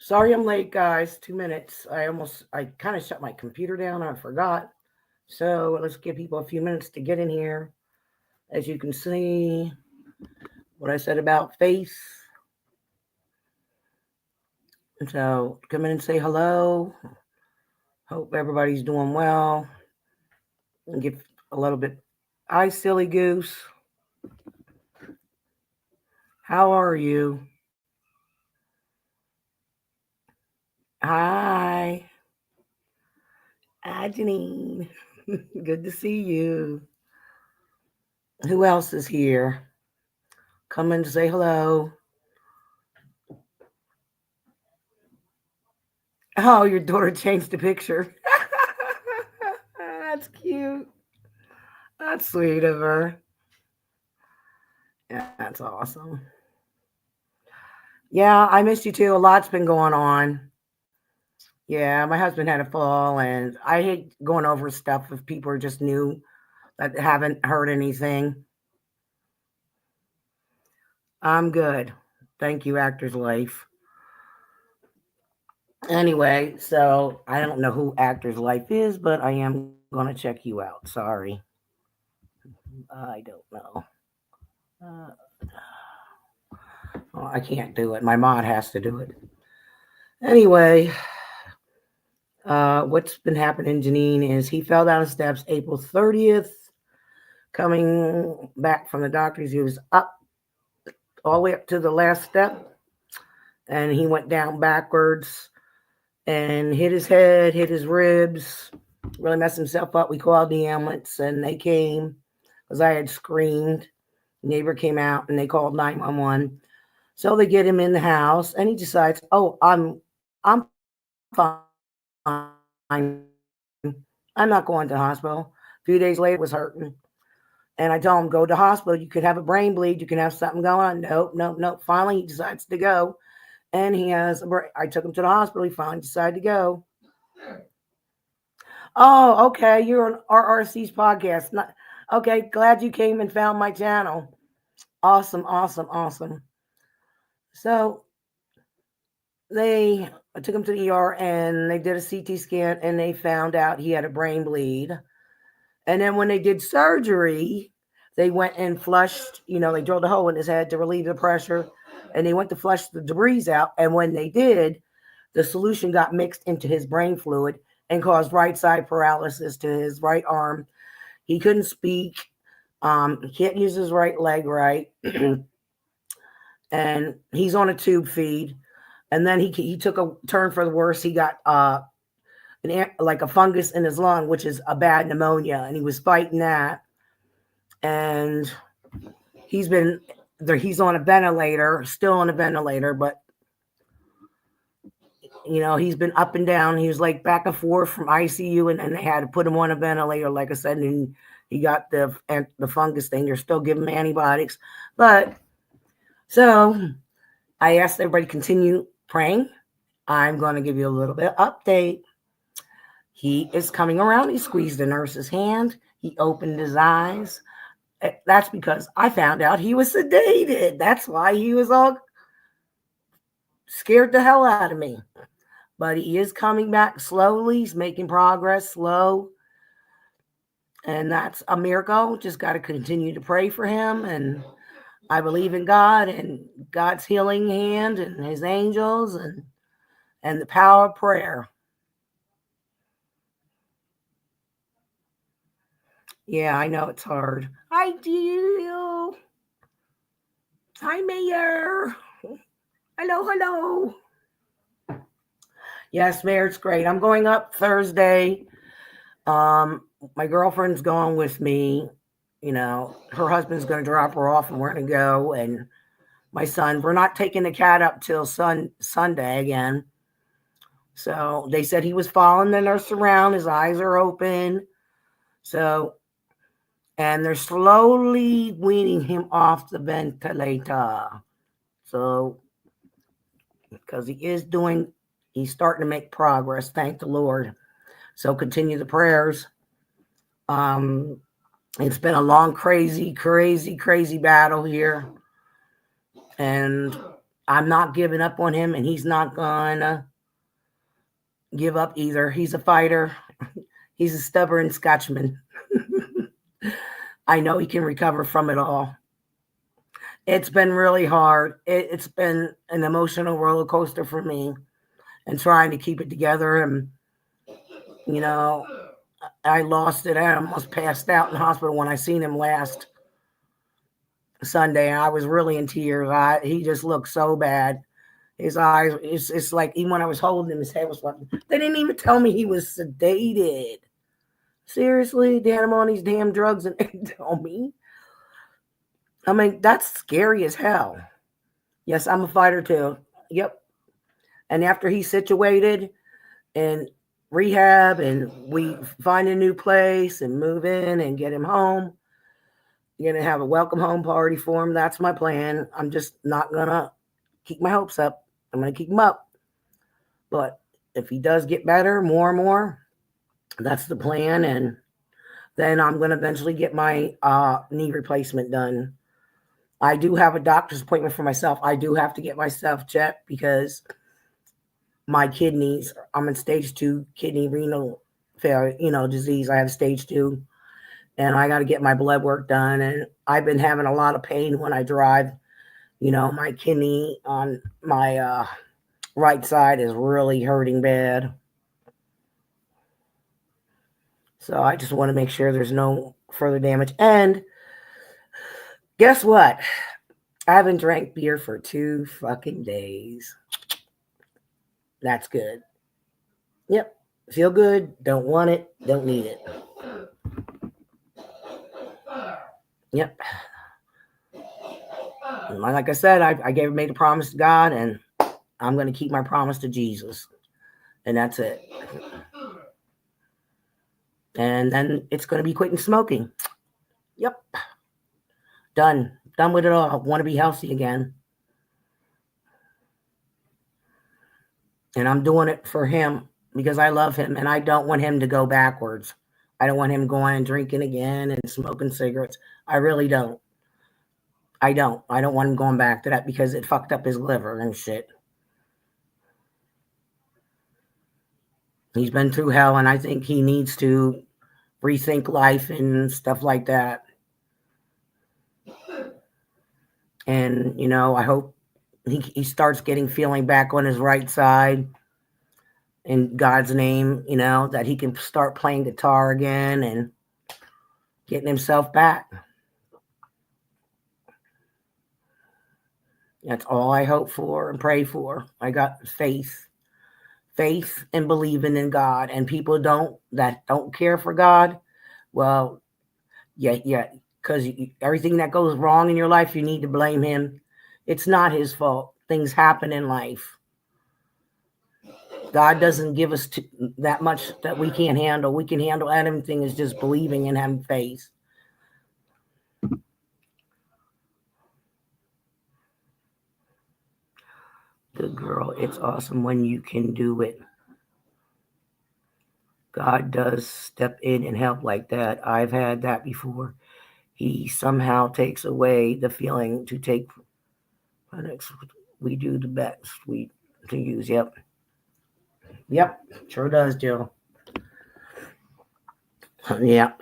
Sorry I'm late, guys. 2 minutes. I kind of shut my computer down. I forgot. So let's give people a few minutes to get in here. As you can see, what I said about faith. So come in and say hello. Hope everybody's doing well. And give a little bit. Hi, silly goose. How are you? Hi. Hi, Janine. Good to see you. Who else is here? Come in and say hello. Oh, your daughter changed the picture. That's cute. That's sweet of her. Yeah, that's awesome. Yeah, I missed you too. A lot's been going on. Yeah, my husband had a fall, and I hate going over stuff if people are just new that haven't heard anything. I'm good. Thank you, Actor's Life. Anyway, so I don't know who Actor's Life is, but I am going to check you out. Sorry. I don't know. Uh, well, I can't do it. My mod has to do it. Anyway, what's been happening, Janine, is he fell down the steps April 30th. Coming back from the doctors, he was up all the way up to the last step, and he went down backwards and hit his head, hit his ribs, really messed himself up. We called the ambulance, and they came because I had screamed. Neighbor came out, and they called 911. So they get him in the house, and he decides, "Oh, I'm fine. I'm not going to the hospital." A few days later, it was hurting, and I told him, "Go to the hospital. You could have a brain bleed. You can have something going on." Nope, nope, nope. Finally, he decides to go, and he has. I took him to the hospital. He finally decided to go. Oh, okay. You're on RRC's podcast. Okay, glad you came and found my channel. Awesome, awesome, awesome. So they I took him to the ER and they did a CT scan and they found out he had a brain bleed. And then when they did surgery, they went and flushed, they drilled a hole in his head to relieve the pressure and they went to flush the debris out. And when they did, the solution got mixed into his brain fluid and caused right side paralysis to his right arm. He couldn't speak. He can't use his right leg right. And he's on a tube feed. And then he took a turn for the worse. He got like a fungus in his lung, which is a bad pneumonia, and he was fighting that. And he's on a ventilator, still on a ventilator, but he's been up and down. He was like back and forth from ICU, and they had to put him on a ventilator, like I said, and he got the fungus thing. They're still giving him antibiotics, but so I asked everybody to continue praying. I'm going to give you a little bit of update. He is coming around. He squeezed the nurse's hand. He opened his eyes. That's because I found out he was sedated. That's why he was all scared the hell out of me. But he is coming back slowly. He's making progress slow. And that's a miracle. Just got to continue to pray for him. And I believe in God and God's healing hand and his angels and the power of prayer. Yeah, I know it's hard. I do. Hi, Mayor. Hello, hello. Yes, Mayor, it's great. I'm going up Thursday. Um, my girlfriend's going with me. Her husband's going to drop her off, and we're going to go. And my son, we're not taking the cat up till Sunday again. So they said he was following the nurse around. His eyes are open. So, and they're slowly weaning him off the ventilator. So, because he's starting to make progress. Thank the Lord. So continue the prayers. It's been a long, crazy, crazy, crazy battle here. And I'm not giving up on him, and he's not gonna give up either. He's a fighter. He's a stubborn Scotchman. I know he can recover from it all. It's been really hard. It's been an emotional roller coaster for me, and trying to keep it together. And, you know, I lost it. I almost passed out in the hospital when I seen him last Sunday. I was really in tears. He just looked so bad. His eyes, it's like even when I was holding him, his head was like, they didn't even tell me he was sedated. Seriously, they had him on these damn drugs and they tell me. I mean, that's scary as hell. Yes, I'm a fighter too. Yep. And after he's situated and rehab and we find a new place and move in and get him home, you're going to have a welcome home party for him. That's my plan. I'm just not going to keep my hopes up. I'm going to keep him up. But if he does get better more and more, that's the plan. And then I'm going to eventually get my knee replacement done. I do have a doctor's appointment for myself. I do have to get myself checked because my kidneys, I'm in stage 2 kidney renal failure, disease. I have stage 2 and I got to get my blood work done. And I've been having a lot of pain when I drive. My kidney on my right side is really hurting bad. So I just want to make sure there's no further damage. And guess what? I haven't drank beer for 2 fucking days. That's good. Yep. Feel good. Don't want it. Don't need it. Yep. And like I said, I made a promise to God, and I'm going to keep my promise to Jesus. And that's it. And then it's going to be quitting smoking. Yep. Done with it all. I want to be healthy again. And I'm doing it for him because I love him and I don't want him to go backwards. I don't want him going and drinking again and smoking cigarettes. I really don't. I don't want him going back to that because it fucked up his liver and shit. He's been through hell and I think he needs to rethink life and stuff like that. And, I hope he starts feeling back on his right side in God's name, that he can start playing guitar again and getting himself back. That's all I hope for and pray for. I got faith and believing in God. And people that don't care for God, well, yeah, because everything that goes wrong in your life, you need to blame him. It's not his fault. Things happen in life. God doesn't give us that much that we can't handle. We can handle anything. Is just believing and having faith. Good girl. It's awesome when you can do it. God does step in and help like that. I've had that before. He somehow takes away the feeling to take. We do the best we to use. Yep. Sure does, Jill. Yep.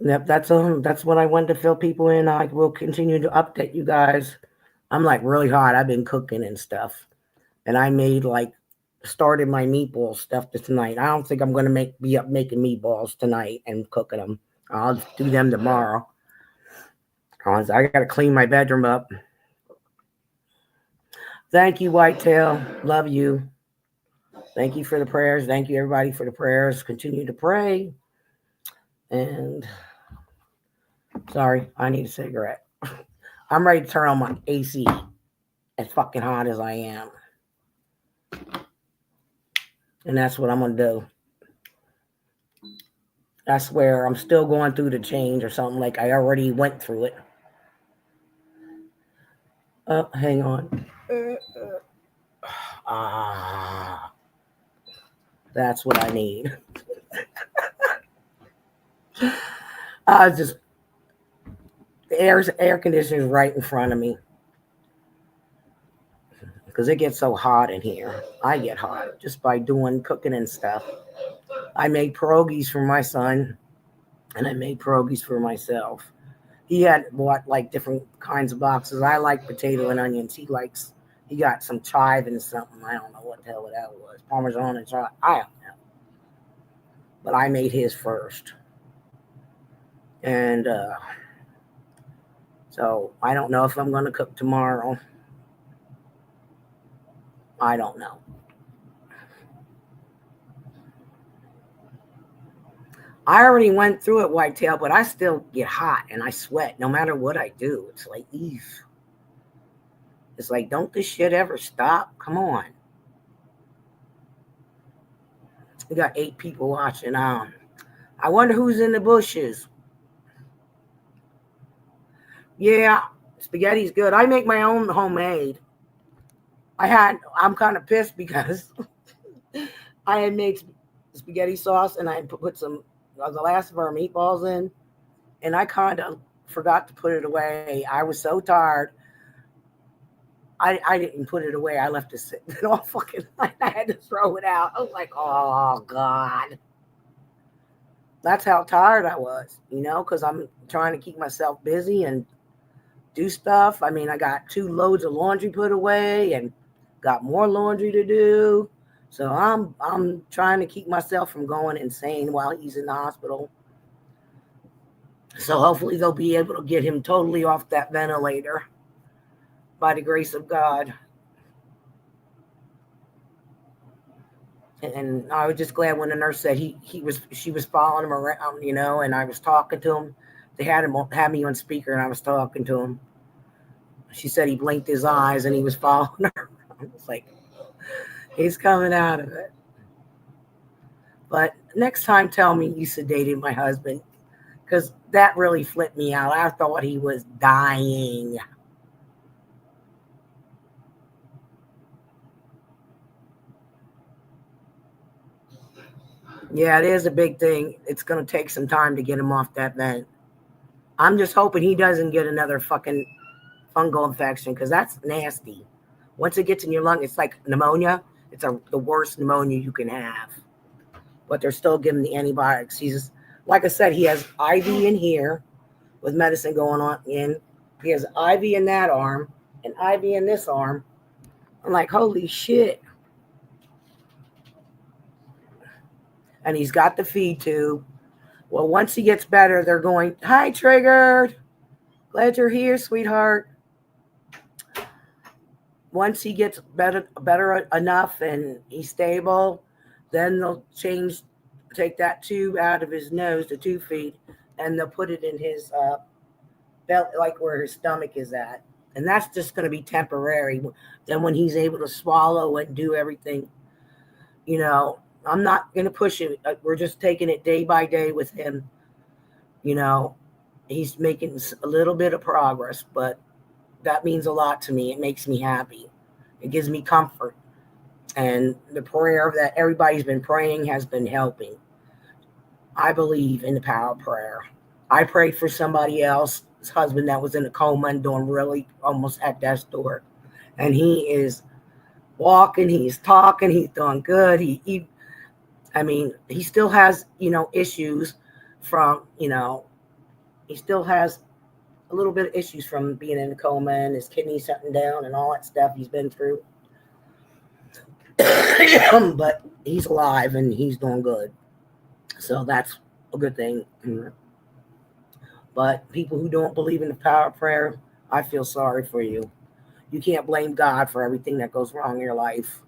That's what I wanted to fill people in. I will continue to update you guys. I'm like really hot. I've been cooking and stuff, and I made started my meatball stuff tonight. I don't think I'm gonna be up making meatballs tonight and cooking them. I'll do them tomorrow. I gotta clean my bedroom up. Thank you, Whitetail. Love you. Thank you for the prayers. Thank you, everybody, for the prayers. Continue to pray. And sorry, I need a cigarette. I'm ready to turn on my AC. As fucking hot as I am. And that's what I'm going to do. I swear, I'm still going through the change or something. Like I already went through it. Oh, hang on. That's what I need. the air conditioner is right in front of me because it gets so hot in here. I get hot just by doing cooking and stuff. I made pierogies for my son, and I made pierogies for myself. He had bought like different kinds of boxes. I like potato and onions. He got some chive and something. I don't know what the hell that was. Parmesan and chive. I don't know. But I made his first. And so I don't know if I'm going to cook tomorrow. I don't know. I already went through it, Whitetail, but I still get hot and I sweat no matter what I do. It's like, eef. It's like, don't this shit ever stop? Come on. We got 8 people watching. I wonder who's in the bushes. Yeah, spaghetti's good. I make my own homemade. I'm kind of pissed because I had made spaghetti sauce and I put some of the last of our meatballs in, and I kind of forgot to put it away. I was so tired. I didn't put it away. I left it sitting all fucking night. I had to throw it out. I was like, oh, God. That's how tired I was, because I'm trying to keep myself busy and do stuff. I mean, I got 2 loads of laundry put away and got more laundry to do. So I'm trying to keep myself from going insane while he's in the hospital. So hopefully they'll be able to get him totally off that ventilator by the grace of God. And I was just glad when the nurse said she was following him around, and I was talking to him. They had me on speaker and I was talking to him. She said he blinked his eyes and he was following her. I was like, he's coming out of it. But next time, tell me you sedated my husband, because that really flipped me out. I thought he was dying. Yeah, it is a big thing. It's going to take some time to get him off that vent. I'm just hoping he doesn't get another fucking fungal infection, because that's nasty. Once it gets in your lung, it's like pneumonia. It's the worst pneumonia you can have. But they're still giving the antibiotics. Like I said, he has IV in here with medicine going on in. He has IV in that arm and IV in this arm. I'm like, holy shit. And he's got the feed tube. Well, once he gets better, they're going, hi, Triggered. Glad you're here, sweetheart. Once he gets better enough and he's stable, then they'll take that tube out of his nose, the tube feed, and they'll put it in his belly, like where his stomach is at. And that's just going to be temporary. Then when he's able to swallow and do everything, I'm not going to push it. We're just taking it day by day with him. He's making a little bit of progress, but that means a lot to me. It makes me happy. It gives me comfort. And the prayer that everybody's been praying has been helping. I believe in the power of prayer. I prayed for somebody else's husband that was in a coma and doing really almost at death's door. And he is walking, he's talking, he's doing good. He still has, issues from, he still has a little bit of issues from being in a coma and his kidneys shutting down and all that stuff he's been through. But he's alive and he's doing good. So that's a good thing. But people who don't believe in the power of prayer, I feel sorry for you. You can't blame God for everything that goes wrong in your life.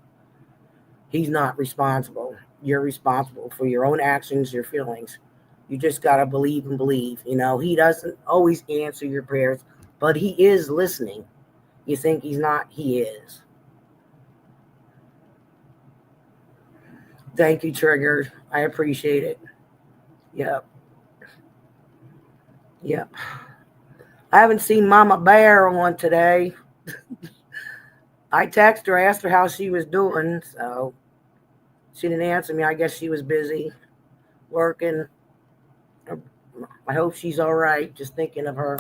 He's not responsible. You're responsible for your own actions, your feelings. You just got to believe and believe. He doesn't always answer your prayers, but he is listening. You think he's not? He is. Thank you, Triggered. I appreciate it. Yep. I haven't seen Mama Bear on today. I texted her, asked her how she was doing, so she didn't answer me. I guess she was busy working. I hope she's all right. Just thinking of her.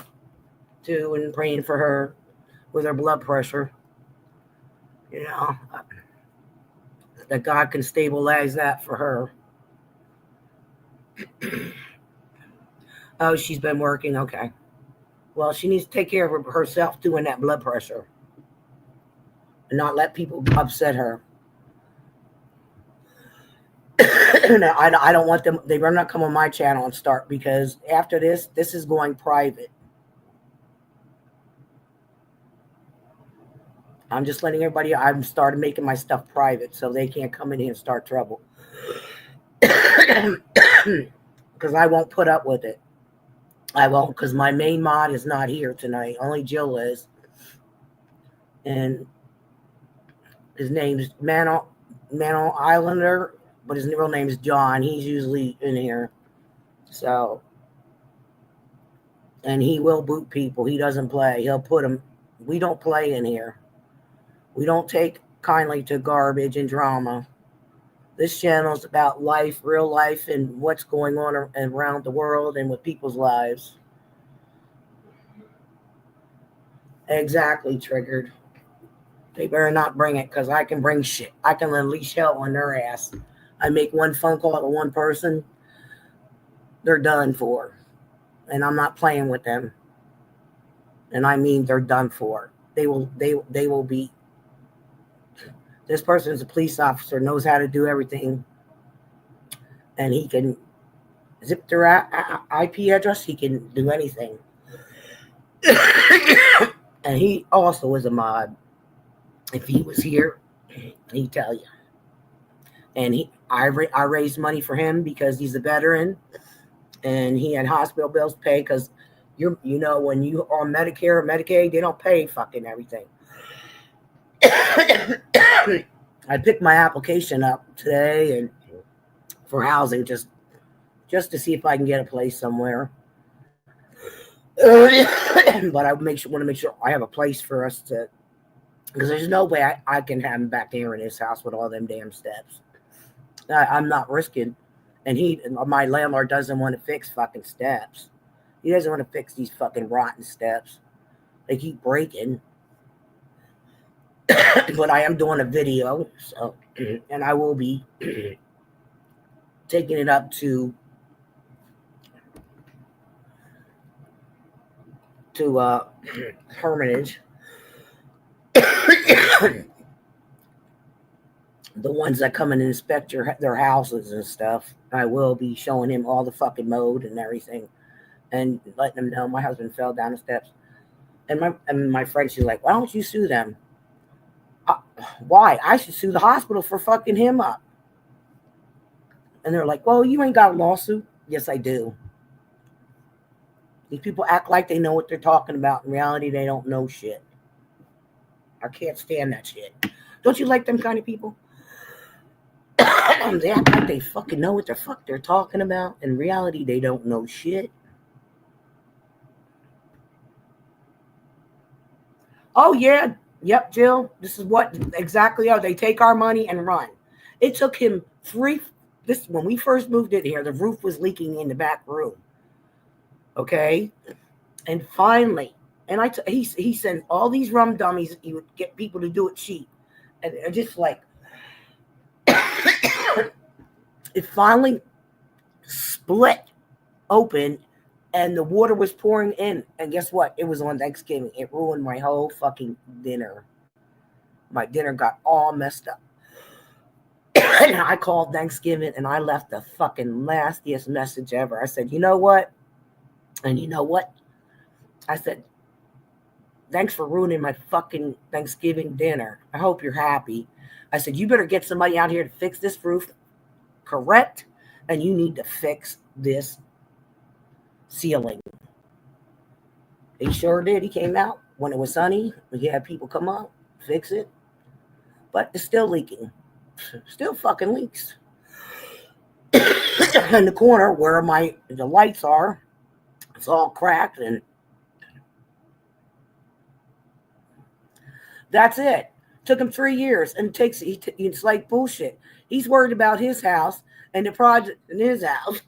too, and praying for her with her blood pressure. You know, that God can stabilize that for her. Oh, she's been working. Okay. Well, she needs to take care of herself doing that blood pressure and not let people upset her. I don't want them. They better not come on my channel and start, because after this is going private. I'm just letting everybody. I'm started making my stuff private so they can't come in here and start trouble. Because I won't put up with it. I won't, because my main mod is not here tonight. Only Jill is. And his name's Mano Islander, but his real name is John. He's usually in here. So, and he will boot people. He doesn't play. He'll put them. We don't play in here. We don't take kindly to garbage and drama. This channel is about life, real life, and what's going on around the world and with people's lives. Exactly, triggered. They better not bring it, because I can bring shit. I can unleash hell on their ass. I make one phone call to one person, they're done for. And I'm not playing with them. And I mean they're done for. They will be. This person is a police officer, knows how to do everything. And he can zip their IP address. He can do anything. And he also is a mod. If he was here, he'd tell you. And I raised money for him because he's a veteran, and he had hospital bills to pay, because when you are on Medicare or Medicaid, they don't pay fucking everything. I picked my application up today and for housing, just to see if I can get a place somewhere. But I want to make sure I have a place for us to, because there's no way I can have him back there in his house with all them damn steps. I'm not risking. And my landlord doesn't want to fix fucking steps. He doesn't want to fix these fucking rotten steps. They keep breaking. But I am doing a video, so, and I will be taking it up to Hermitage. The ones that come and inspect their houses and stuff, I will be showing him all the fucking mode and everything, and letting them know my husband fell down the steps. And my friend, she's like, why don't you sue them? Why? I should sue the hospital for fucking him up. And they're like, well, you ain't got a lawsuit. Yes, I do. These people act like they know what they're talking about. In reality, they don't know shit. I can't stand that shit. Don't you like them kind of people? They act like they fucking know what the fuck they're talking about. In reality, they don't know shit. Oh, yeah. Yep, Jill. This is what exactly they take our money and run. It took him when we first moved in here, the roof was leaking in the back room. Okay? And finally, and he sent all these rum dummies. He would get people to do it cheap. And just like, it finally split open, and the water was pouring in. And guess what? It was on Thanksgiving. It ruined my whole fucking dinner. My dinner got all messed up. And I called Thanksgiving, and I left the fucking nastiest message ever. I said, you know what? And you know what? I said, thanks for ruining my fucking Thanksgiving dinner. I hope you're happy. I said, you better get somebody out here to fix this roof correct, and you need to fix this ceiling. He sure did. He came out when it was sunny. He had people come up, fix it. But it's still leaking. Still fucking leaks. In the corner where the lights are, it's all cracked, and that's it. Took him 3 years, and it's like bullshit. He's worried about his house and the project in his house,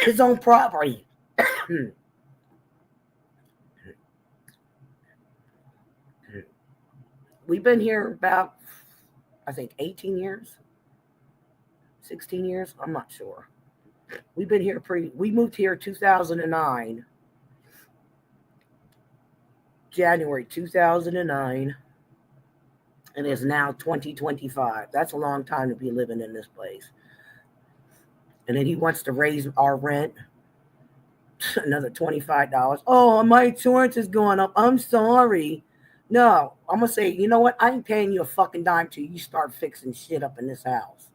his own property. we've been here about, I think, 18 years, 16 years. I'm not sure. We've been here we moved here 2009, January 2009, and it's now 2025. That's a long time to be living in this place. And then he wants to raise our rent another $25. Oh, my insurance is going up. I'm sorry. No, I'm going to say, you know what? I ain't paying you a fucking dime till you start fixing shit up in this house.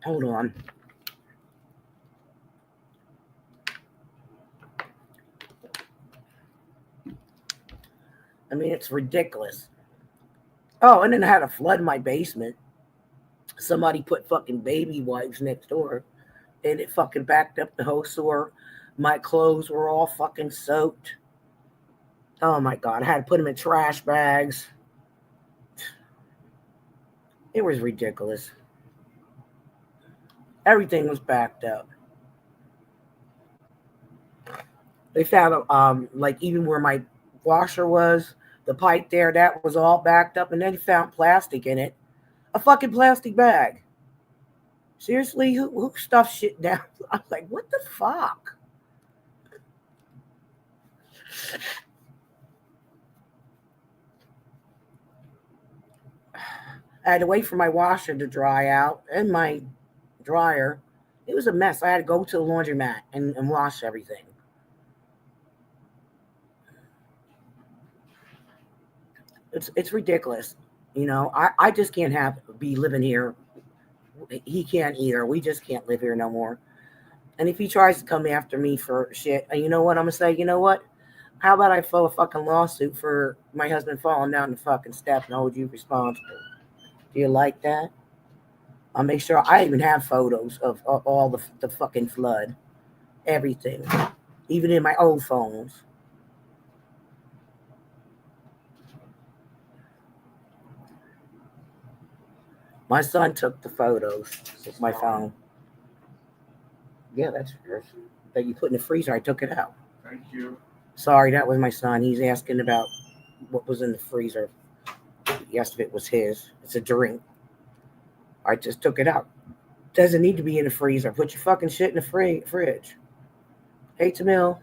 Hold on. I mean, it's ridiculous. Oh, and then I had a flood in my basement. Somebody put fucking baby wipes next door, and it fucking backed up the whole sewer. My clothes were all fucking soaked. Oh my God, I had to put them in trash bags. It was ridiculous. Everything was backed up. They found, like, even where my washer was, the pipe there, that was all backed up, and then they found plastic in it. A fucking plastic bag. Seriously, who stuffed shit down? I was like, what the fuck? I had to wait for my washer to dry out and my dryer. It was a mess. I had to go to the laundromat and wash everything. It's ridiculous. You know, I just can't be living here. He can't either. We just can't live here no more. And if he tries to come after me for shit, you know what I'm gonna say? You know what? How about I file a fucking lawsuit for my husband falling down the fucking step and hold you responsible? Do you like that? I'll make sure I even have photos of all the fucking flood. Everything. Even in my old phones. My son took the photos with my phone. Yeah, that's yours. That you put in the freezer. I took it out. Thank you. Sorry, that was my son. He's asking about what was in the freezer. Yes, if it was his. It's a drink. I just took it out. Doesn't need to be in the freezer. Put your fucking shit in the fridge. Hey, Tamil.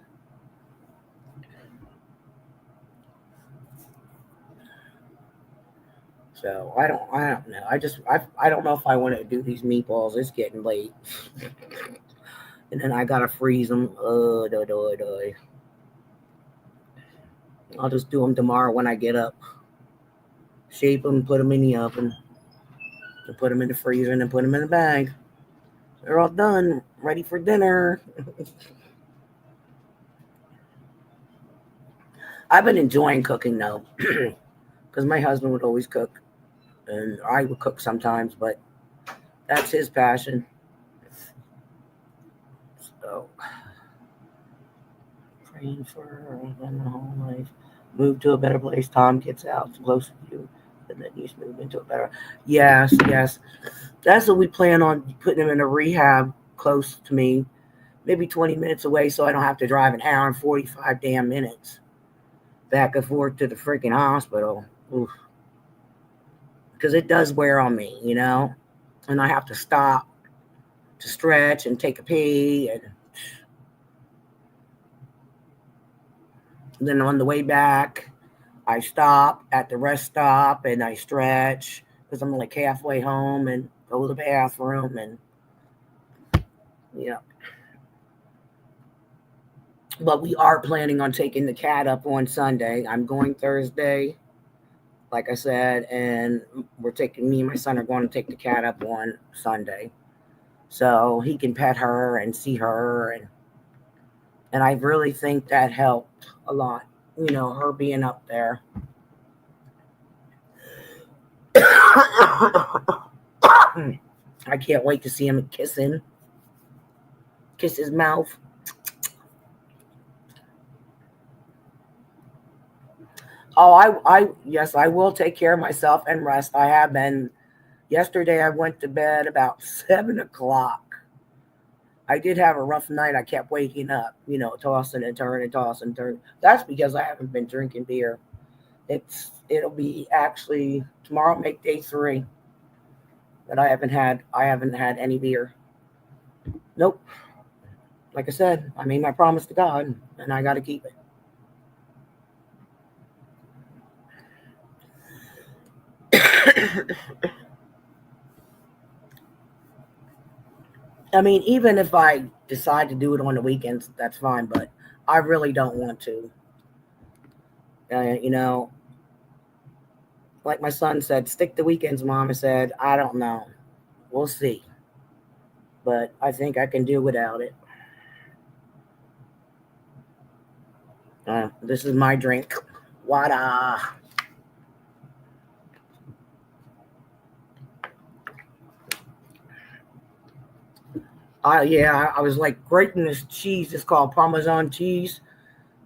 So I don't know. I don't know if I want to do these meatballs. It's getting late. And then I gotta freeze them. I'll just do them tomorrow when I get up. Shape them, put them in the oven, and put them in the freezer, and then put them in the bag. They're all done, ready for dinner. I've been enjoying cooking though, because my husband would always cook, and I would cook sometimes, but that's his passion. So, praying for the whole life. Move to a better place. Tom gets out close to you, and then he's moving to a better. Yes. That's what we plan on, putting him in a rehab close to me, maybe 20 minutes away, so I don't have to drive an hour and 45 damn minutes back and forth to the freaking hospital. Oof. Because it does wear on me, you know, and I have to stop to stretch and take a pee, and then on the way back, I stop at the rest stop and I stretch because I'm like halfway home and go to the bathroom, and yeah. But we are planning on taking the cat up on Sunday. I'm going Thursday, like I said, and me and my son are going to take the cat up on Sunday. So he can pet her and see her, and I really think that helped a lot, you know, her being up there. I can't wait to see him and kiss his mouth. Oh, yes, I will take care of myself and rest. I have been. Yesterday, I went to bed about 7 o'clock. I did have a rough night. I kept waking up, tossing and turning, tossing and turning. That's because I haven't been drinking beer. It'll be actually tomorrow. Make day 3 that I haven't had any beer. Nope. Like I said, I made my promise to God, and I got to keep it. I mean, even if I decide to do it on the weekends, that's fine. But I really don't want to. You know, like my son said, stick to weekends. Mom said, I don't know. We'll see. But I think I can do without it. This is my drink. Water. Yeah, I was like grating this cheese. It's called Parmesan cheese,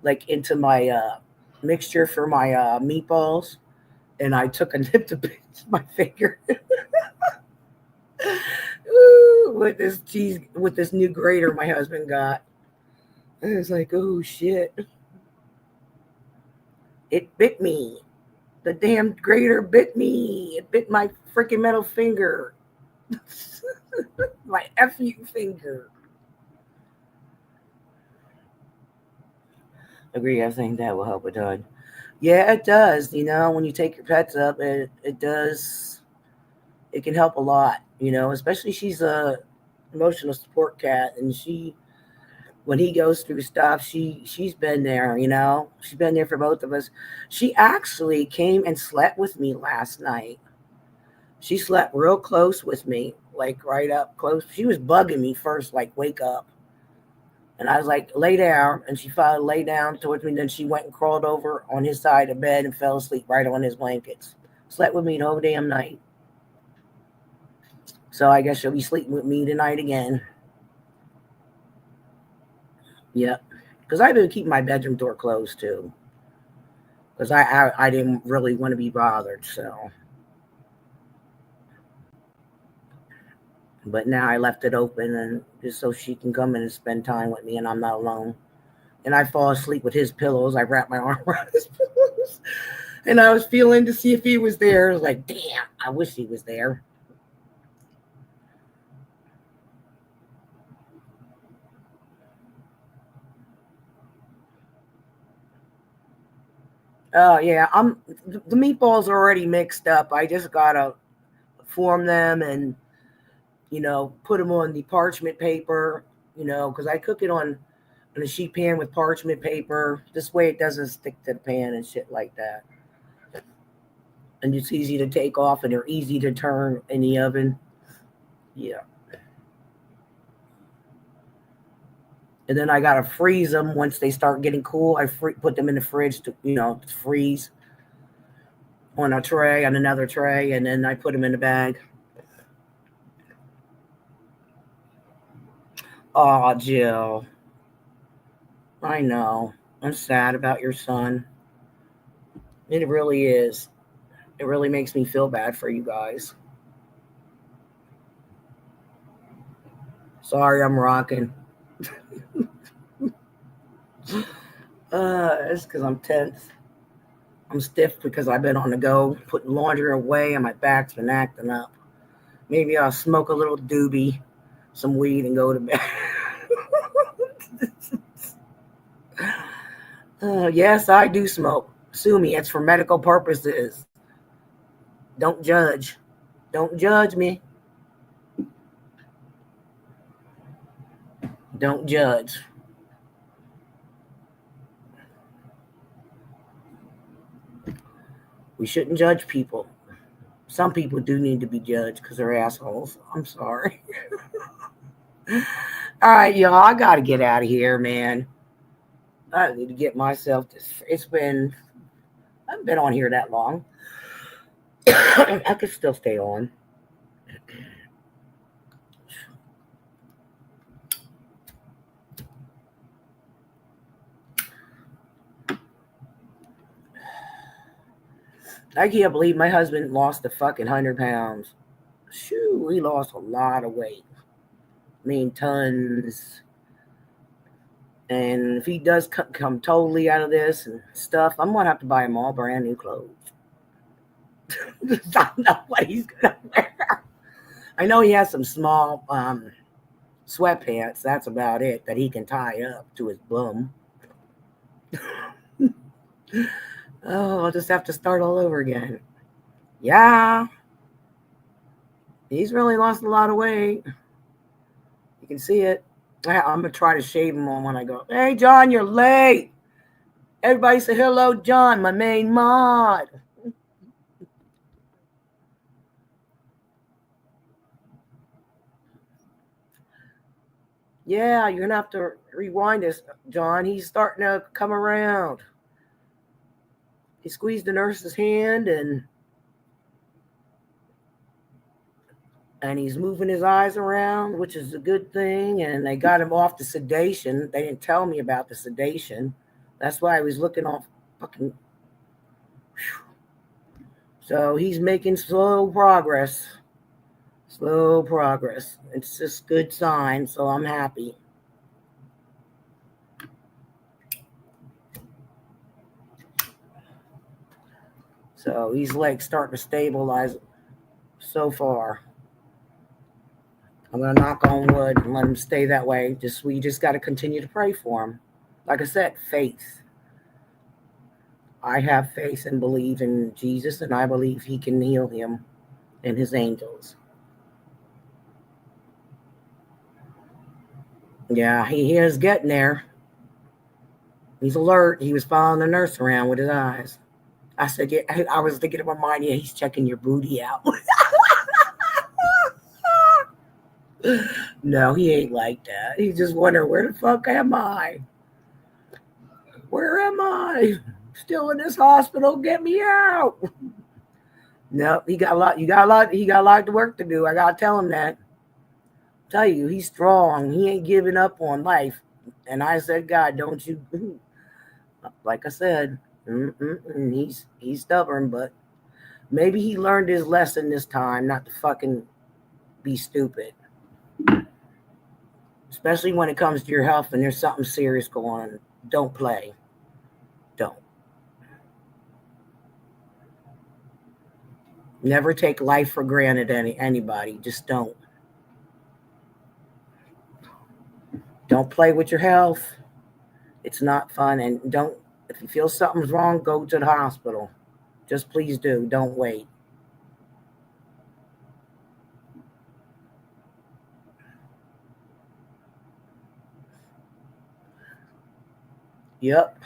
like into my mixture for my meatballs, and I took a nip to pinch my finger. Ooh, with this cheese, with this new grater my husband got. I was like, oh shit, it bit me. The damn grater bit me. It bit my freaking metal finger. My FU finger. Agree, I think that will help a ton. Yeah, it does. When you take your pets up, it does. It can help a lot. Especially she's a emotional support cat, and when he goes through stuff, she's been there. She's been there for both of us. She actually came and slept with me last night. She slept real close with me, like right up close. She was bugging me first, like wake up. And I was like, lay down. And she finally lay down towards me. Then she went and crawled over on his side of bed and fell asleep right on his blankets. Slept with me the whole damn night. So I guess she'll be sleeping with me tonight again. Yep. Because I've been keeping my bedroom door closed too. Because I didn't really want to be bothered. So. But now I left it open and just so she can come in and spend time with me and I'm not alone. And I fall asleep with his pillows. I wrap my arm around his pillows. And I was feeling to see if he was there. I was like, damn, I wish he was there. Oh yeah, the meatballs are already mixed up. I just gotta form them and put them on the parchment paper. Because I cook it on a sheet pan with parchment paper. This way it doesn't stick to the pan and shit like that. And it's easy to take off and they're easy to turn in the oven. Yeah. And then I gotta freeze them once they start getting cool. Put them in the fridge to freeze on another tray, and then I put them in the bag. Oh, Jill, I know. I'm sad about your son. It really is. It really makes me feel bad for you guys. Sorry, I'm rocking. It's because I'm tense. I'm stiff because I've been on the go, putting laundry away, and my back's been acting up. Maybe I'll smoke a little doobie, some weed, and go to bed. Yes, I do smoke. Sue me. It's for medical purposes. Don't judge. Don't judge me. Don't judge. We shouldn't judge people. Some people do need to be judged because they're assholes. I'm sorry. All right, y'all. I got to get out of here, man. I need to get myself. I've been on here that long. I could still stay on. I can't believe my husband lost a fucking 100 pounds. Shoo, he lost a lot of weight. tons. And if he does come totally out of this and stuff, I'm going to have to buy him all brand new clothes. I don't know what he's going to wear. I know he has some small sweatpants. That's about it that he can tie up to his bum. Oh, I'll just have to start all over again. Yeah. He's really lost a lot of weight. You can see it. I'm going to try to shave him on when I go, hey, John, you're late. Everybody say hello, John, my main mod. Yeah, you're going to have to rewind this, John. He's starting to come around. He squeezed the nurse's hand and he's moving his eyes around, which is a good thing. And they got him off the sedation. They didn't tell me about the sedation. That's why I was looking off fucking. So he's making slow progress. Slow progress. It's just good sign, so I'm happy. So he's like starting to stabilize so far. I'm gonna knock on wood and let him stay that way. We just got to continue to pray for him. Like I said, faith. I have faith and believe in Jesus, and I believe He can heal him and His angels. Yeah, he is getting there. He's alert. He was following the nurse around with his eyes. I said, yeah. I was thinking in my mind, yeah, he's checking your booty out. No, he ain't like that. He just wondering, where the fuck am I? Where am I? Still in this hospital? Get me out. No, he got a lot. He got a lot of work to do. I gotta tell him that. Tell you, he's strong. He ain't giving up on life. And I said, God, don't you? Like I said, he's stubborn, but maybe he learned his lesson this time, not to fucking be stupid. Especially when it comes to your health and there's something serious going on. Don't play. Don't. Never take life for granted, anybody. Just don't. Don't play with your health. It's not fun. And don't, if you feel something's wrong, go to the hospital. Just please do. Don't wait. Yep.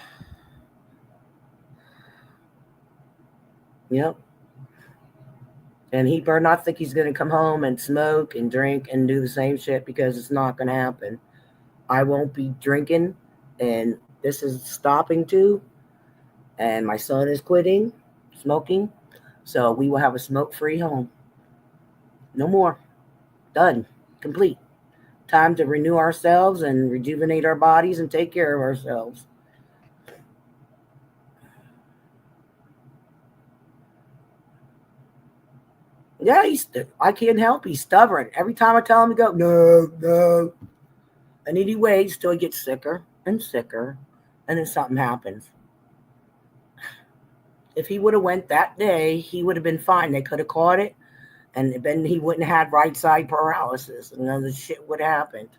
Yep. And he better not think he's going to come home and smoke and drink and do the same shit, because it's not going to happen. I won't be drinking, and this is stopping too. And my son is quitting smoking. So we will have a smoke-free home. No more. Done. Complete. Time to renew ourselves and rejuvenate our bodies and take care of ourselves. Yeah, I can't help. He's stubborn. Every time I tell him to go, no, no. And then he waits till he gets sicker and sicker, and then something happens. If he would have went that day, he would have been fine. They could have caught it, and then he wouldn't have had right side paralysis, and none of the shit would have happened.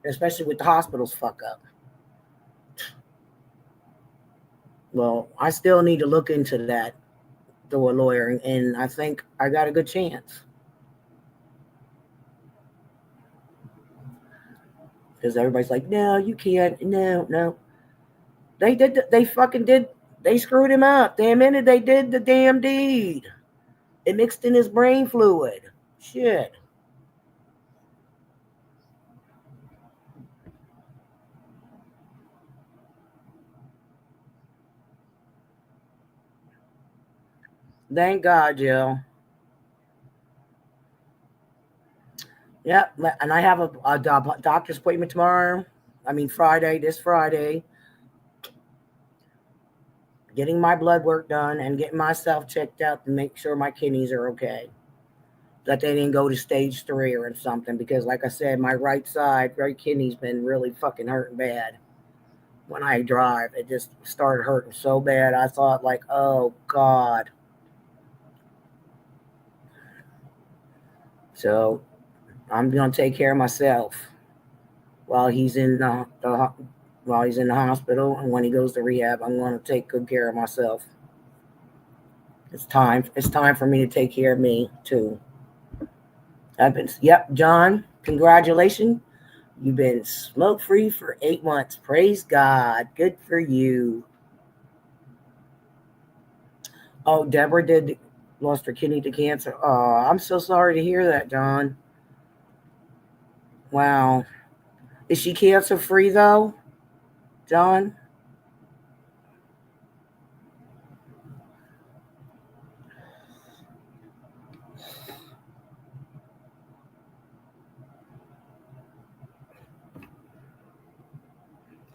Especially with the hospitals fuck up. Well, I still need to look into that through a lawyer, and I think I got a good chance. Because everybody's like, no, you can't. No, no. They did. They fucking did. They screwed him up. They admitted they did the damn deed. It mixed in his brain fluid. Shit. Thank God, Jill. Yep. And I have a doctor's appointment tomorrow. Friday, this Friday. Getting my blood work done and getting myself checked out to make sure my kidneys are okay. that they didn't go to stage 3 or something, because like I said, my right kidney's been really fucking hurting bad. When I drive, it just started hurting so bad. I thought like, oh God. So I'm gonna take care of myself while he's in while he's in the hospital, and when he goes to rehab, I'm gonna take good care of myself. It's time. It's time for me to take care of me too. Yep, John. Congratulations. You've been smoke free for 8 months. Praise God. Good for you. Oh, Deborah did lost her kidney to cancer. Oh, I'm so sorry to hear that, John. Wow. Is she cancer free though, John?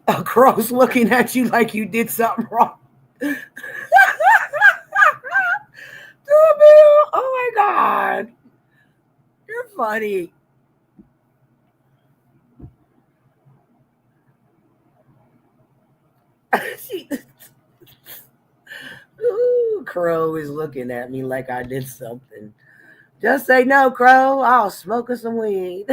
A crow's looking at you like you did something wrong. Oh my God. You're funny. she, ooh, Crow is looking at me like I did something. Just say no, Crow. I'll smoke us some weed.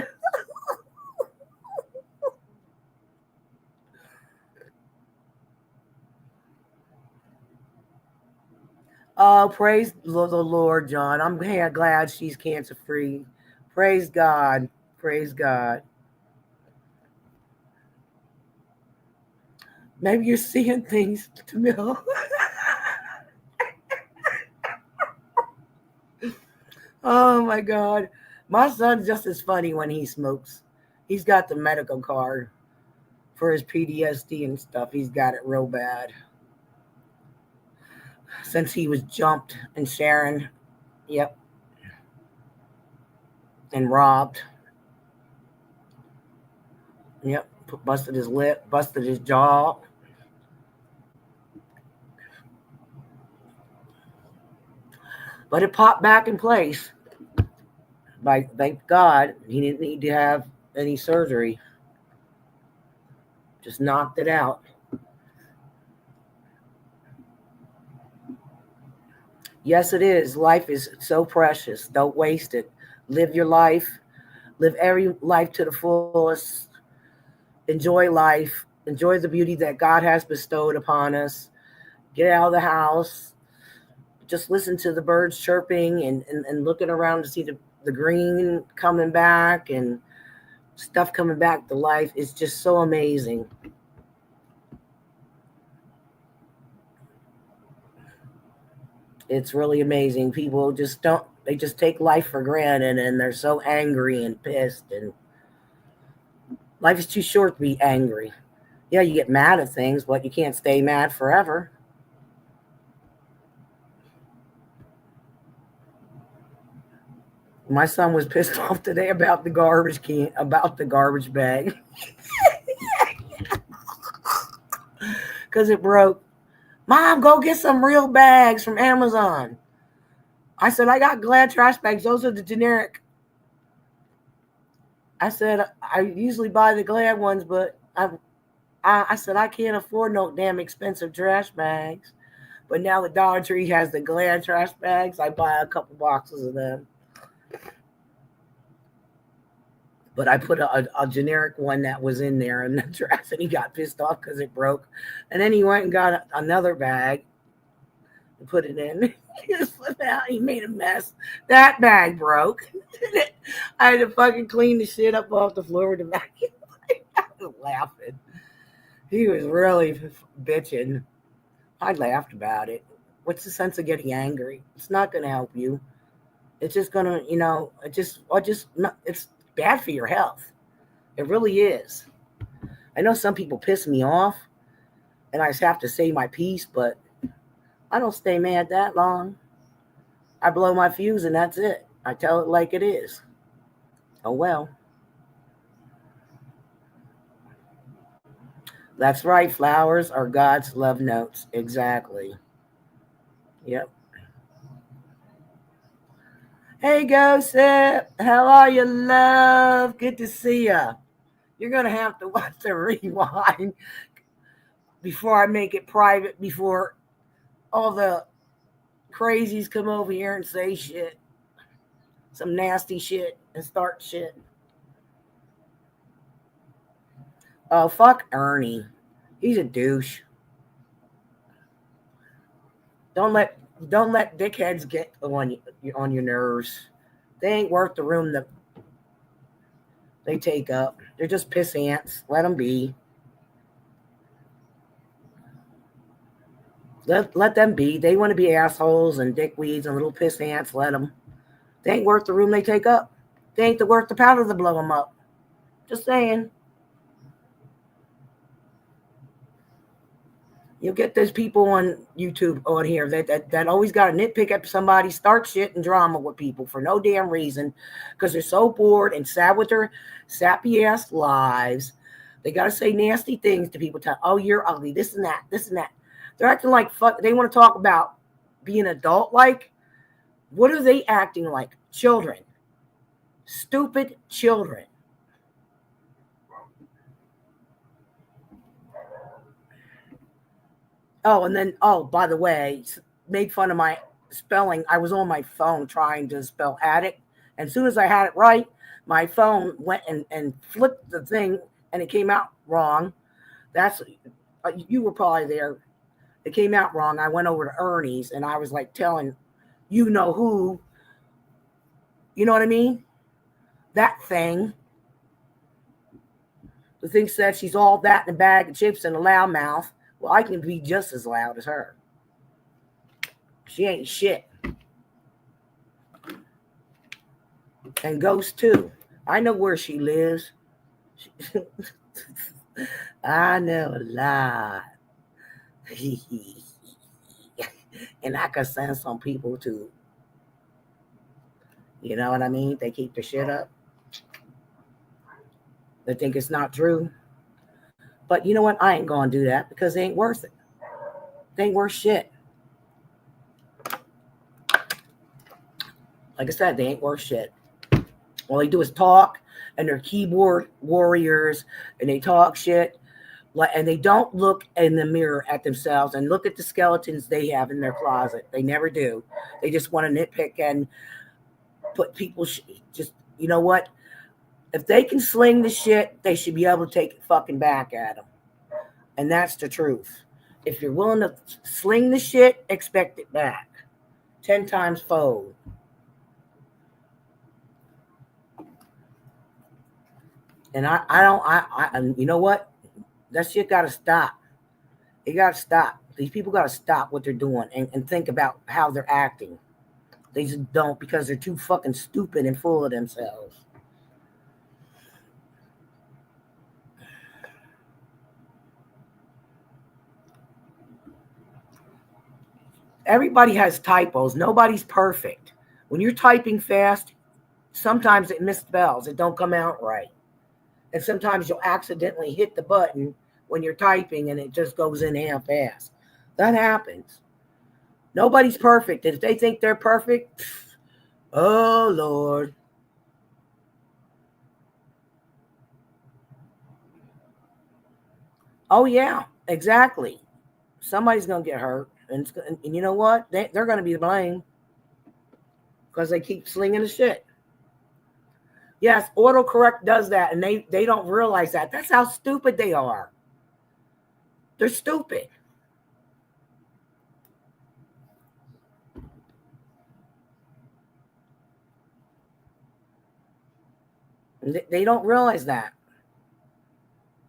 Oh, praise the Lord, John. I'm glad she's cancer free. Praise God. Praise God. Maybe you're seeing things, Camille. Oh my God. My son's just as funny when he smokes. He's got the medical card for his PTSD and stuff. He's got it real bad. Since he was jumped and Sharon, yep, and robbed. Yep, busted his lip, busted his jaw. But it popped back in place. Thank God he didn't need to have any surgery. Just knocked it out. Yes, it is. Life is so precious. Don't waste it. Live your life. Live every life to the fullest. Enjoy life. Enjoy the beauty that God has bestowed upon us. Get out of the house. Just listen to the birds chirping and looking around to see the green coming back and stuff coming back to life. It's just so amazing. It's really amazing. People just don't, they just take life for granted and they're so angry and pissed. And life is too short to be angry. Yeah, you get mad at things, but you can't stay mad forever. My son was pissed off today about the garbage can, about the garbage bag, because it broke. Mom, go get some real bags from Amazon. I said, I got Glad trash bags. Those are the generic. I said, I usually buy the Glad ones, but I said, I can't afford no damn expensive trash bags. But now the Dollar Tree has the Glad trash bags. I buy a couple boxes of them. But I put a generic one that was in there in the trash, and he got pissed off because it broke. And then he went and got another bag and put it in. He just flipped out. He made a mess. That bag broke. I had to fucking clean the shit up off the floor with the vacuum. I was laughing. He was really bitching. I laughed about it. What's the sense of getting angry? It's not going to help you. It's just going to, it's bad for your health. It really is. I know some people piss me off and I just have to say my piece, but I don't stay mad that long. I blow my fuse and that's it. I tell it like it is. Oh well. That's right. Flowers are God's love notes. Exactly. Yep. Hey, Gossip. How are you, love? Good to see ya. You're going to have to watch the rewind before I make it private, before all the crazies come over here and say shit. Some nasty shit and start shit. Oh, fuck Ernie. He's a douche. Don't let don't let dickheads get on your nerves. They ain't worth the room that they take up. They're just piss ants. Let them be. Let them be. They want to be assholes and dickweeds and little piss ants. Let them. They ain't worth the room they take up. They ain't worth the powder to blow them up. Just saying. You'll get those people on YouTube on here that always got to nitpick at somebody, start shit and drama with people for no damn reason because they're so bored and sad with their sappy ass lives. They got to say nasty things to people. Oh, you're ugly. This and that. This and that. They're acting like fuck. They want to talk about being adult like. What are they acting like? Children. Stupid children. Oh, and then, by the way, made fun of my spelling. I was on my phone trying to spell addict. And as soon as I had it right, my phone went and flipped the thing and it came out wrong. That's, you were probably there. It came out wrong. I went over to Ernie's and I was like telling you know who, you know what I mean? That thing. The thing said she's all that in a bag of chips and a loud mouth. Well, I can be just as loud as her. She ain't shit. And Ghost too. I know where she lives. I know a lot. And I can send some people too. You know what I mean? They keep their shit up. They think it's not true. But you know what? I ain't gonna do that because they ain't worth it. They ain't worth shit. Like I said, they ain't worth shit. All they do is talk, and they're keyboard warriors, and they talk shit, and they don't look in the mirror at themselves and look at the skeletons they have in their closet. They never do. They just want to nitpick and put people just, you know what? If they can sling the shit, they should be able to take it fucking back at them. And that's the truth. If you're willing to sling the shit, expect it back. 10 times fold. And I you know what? That shit got to stop. It got to stop. These people got to stop what they're doing and think about how they're acting. They just don't because they're too fucking stupid and full of themselves. Everybody has typos. Nobody's perfect. When you're typing fast, sometimes it misspells. It don't come out right. And sometimes you'll accidentally hit the button when you're typing and it just goes in half-assed. That happens. Nobody's perfect. If they think they're perfect, oh, Lord. Oh, yeah, exactly. Somebody's going to get hurt. And you know what? They're going to be blamed because they keep slinging the shit. Yes, autocorrect does that, and they don't realize that. That's how stupid they are. They're stupid. They don't realize that.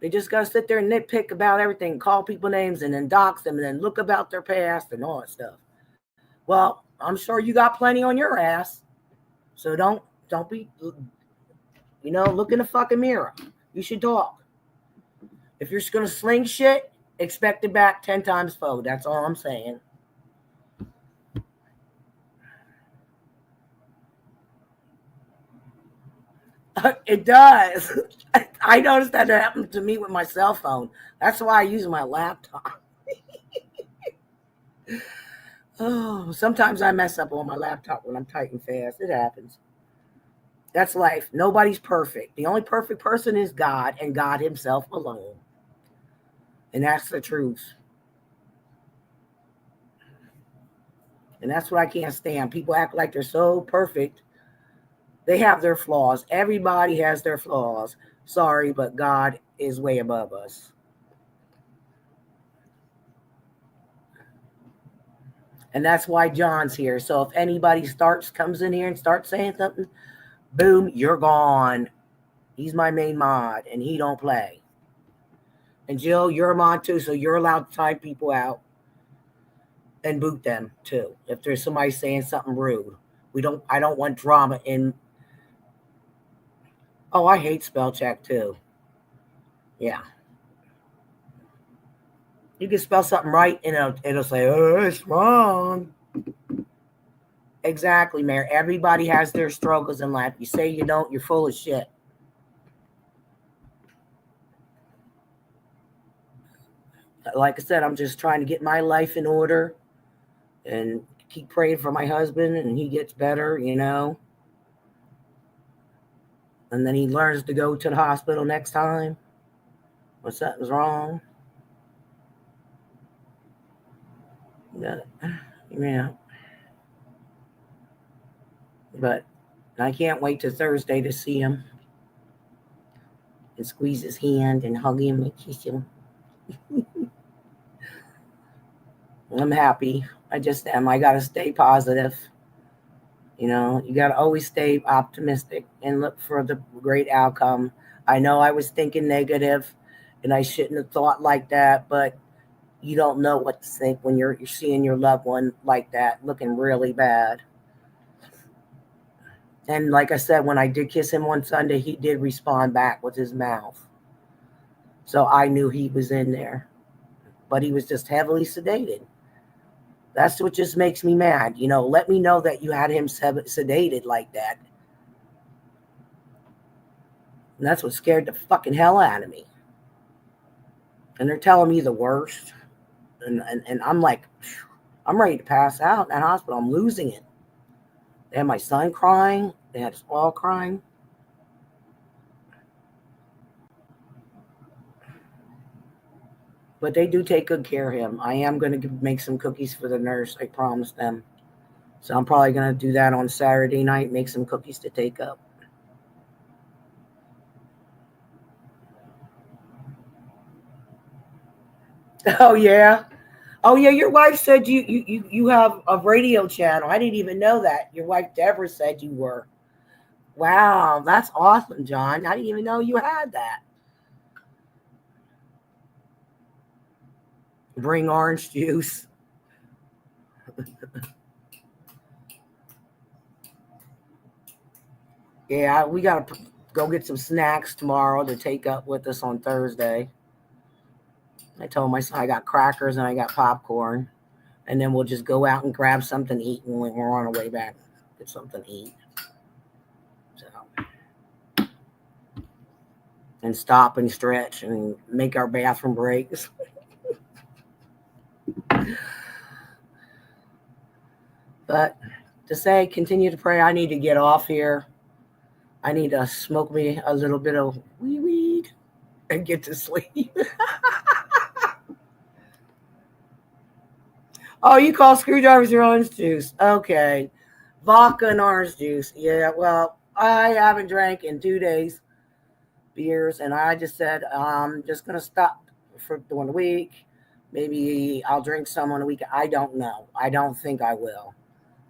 They just got to sit there and nitpick about everything, call people names, and then dox them, and then look about their past and all that stuff. Well, I'm sure you got plenty on your ass, so don't be, look in the fucking mirror. You should talk. If you're just gonna sling shit, expect it back 10 times fold. That's all I'm saying. It does. I noticed that it happened to me with my cell phone. That's why I use my laptop. Oh, sometimes I mess up on my laptop when I'm typing fast. It happens. That's life. Nobody's perfect. The only perfect person is God and God Himself alone. And that's the truth. And that's what I can't stand. People act like they're so perfect. They have their flaws. Everybody has their flaws. Sorry, but God is way above us. And that's why John's here. So if anybody comes in here and starts saying something, boom, you're gone. He's my main mod and he don't play. And Jill, you're a mod too, so you're allowed to type people out and boot them too. If there's somebody saying something rude. I don't want drama in. Oh, I hate spell check too. Yeah. You can spell something right and it'll say, oh, it's wrong. Exactly, Mayor. Everybody has their struggles in life. You say you don't, you're full of shit. Like I said, I'm just trying to get my life in order and keep praying for my husband and he gets better, And then he learns to go to the hospital next time when something's wrong. Yeah. But I can't wait till Thursday to see him and squeeze his hand and hug him and kiss him. I'm happy. I just am. I got to stay positive. You got to always stay optimistic and look for the great outcome. I know I was thinking negative and I shouldn't have thought like that, but you don't know what to think when you're seeing your loved one like that, looking really bad. And like I said, when I did kiss him on Sunday, he did respond back with his mouth. So I knew he was in there, but he was just heavily sedated. That's what just makes me mad. Let me know that you had him sedated like that. And that's what scared the fucking hell out of me. And they're telling me the worst. And I'm like, I'm ready to pass out in that hospital. I'm losing it. They had my son crying. They had us all crying. But they do take good care of him. I am going to make some cookies for the nurse. I promised them. So I'm probably going to do that on Saturday night, make some cookies to take up. Oh, yeah. Oh, yeah, your wife said you have a radio channel. I didn't even know that. Your wife, Deborah, said you were. Wow, that's awesome, John. I didn't even know you had that. Bring orange juice. Yeah, we got to go get some snacks tomorrow to take up with us on Thursday. I told my son I got crackers and I got popcorn. And then we'll just go out and grab something to eat when we're on our way back. Get something to eat. So, and stop and stretch and make our bathroom breaks. But to say, continue to pray. I need to get off here. I need to smoke me a little bit of weed and get to sleep. Oh, you call screwdrivers your orange juice? Okay, vodka and orange juice. Yeah, well, I haven't drank in 2 days beers, and I just said I'm just gonna stop for during the week. Maybe I'll drink some on the weekend. I don't know. I don't think I will.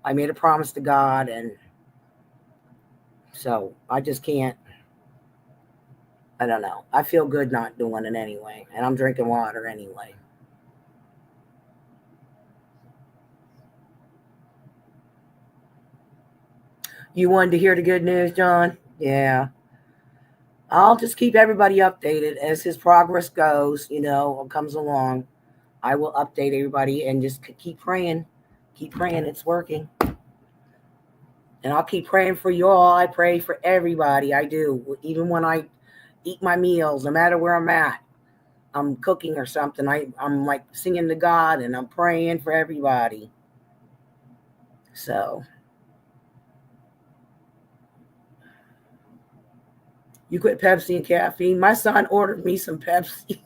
I made a promise to God, and so I just can't. I don't know. I feel good not doing it anyway, and I'm drinking water anyway. You wanted to hear the good news, John? Yeah. I'll just keep everybody updated as his progress goes, comes along. I will update everybody and just keep praying. Keep praying. It's working. And I'll keep praying for you all. I pray for everybody. I do. Even when I eat my meals, no matter where I'm at, I'm cooking or something. I'm like singing to God and I'm praying for everybody. So you quit Pepsi and caffeine. My son ordered me some Pepsi.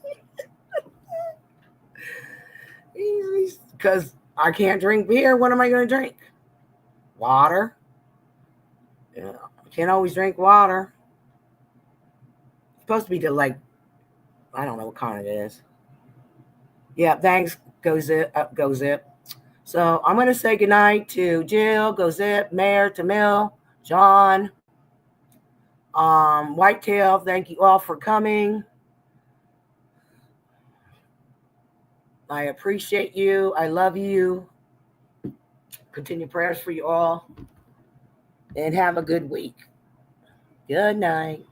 Because I can't drink beer. What am I going to drink? Water. I can't always drink water. It's supposed to be I don't know what kind it is. Yeah, thanks, Go Zip. Go Zip. So I'm going to say goodnight to Jill, Go Zip, Mayor, Tamil, John, Whitetail. Thank you all for coming. I appreciate you. I love you. Continue prayers for you all. And have a good week. Good night.